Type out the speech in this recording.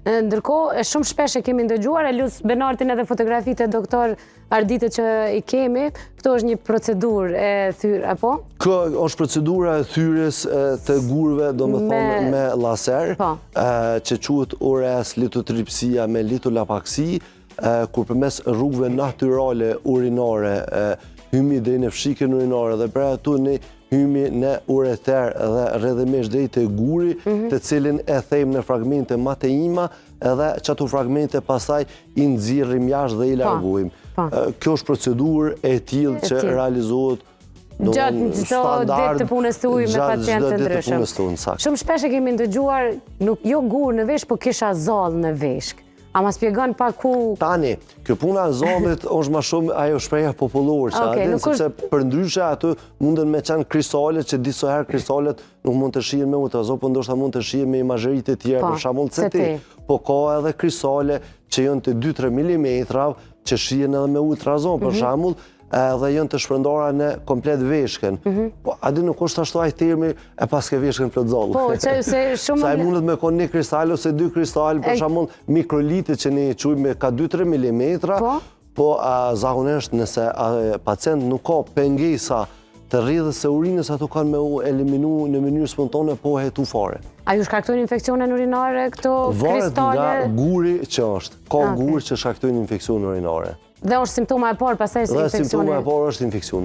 Ndërkohë, shumë shpesh e kemi ndëgjuar, e lut Benartin edhe fotografitë e doktor Ardite që i kemi, këto është një procedurë e thyrë, apo? Kjo është procedura e thyrjes të gurëve, do më thonë me laser, që quhet ores litotripsia me litolapaksi, kur përmes rrugëve natyrale urinare hymi deri në fshikën urinare dhe për ato ne hymi në ureter dhe rrjedhimisht deri te guri, të cilin e thejmë në fragmente më të ima, edhe që ato fragmente pastaj i nxirrim jashtë dhe i largojmë. Kjo është procedurë e tillë që realizohet gjatë çdo ditë të punës tuaj me pacientë të ndryshëm. Shumë shpesh e kemi ndëgjuar, jo gur në veshk, po kisha zall në veshk. A ma spjegon pak ku... Tani, kjo puna e zallit është ma shumë ajo shpreha popullore që adin, sepse për ndryshe ato munden me qanë kristalet, që disa herë kristalet nuk mund të shihen me ultrazon, po ndoshta mund të shihen me imazhërit e tjera, për shembull CT. Po ka edhe kristale që janë të 2-3 mm që shihen edhe me ultrazon, për shembull, dhe janë të shpërndara në komplet veshkën. Po, adi nuk është ashtu ai termi e paske veshkën plot zall. Po, që se shumë... Sa i mundet me konë një kristal ose 2 kristal, për shembull mikrolitit që ne quajmë ka 2-3 mm, po zakonisht nëse pacient nuk ka pengesa të rrjedhës së urinës, ato kanë me u eliminu në mënyrë spontane, po hetu fare. A ju shkaktojnë infekcione urinare këto kristale? Varet nga guri që është. Ka guri që shkaktojnë infekcione urinare. Dhe është simptoma e parë pastaj se infekcione? Dhe simptoma e parë është infekcione.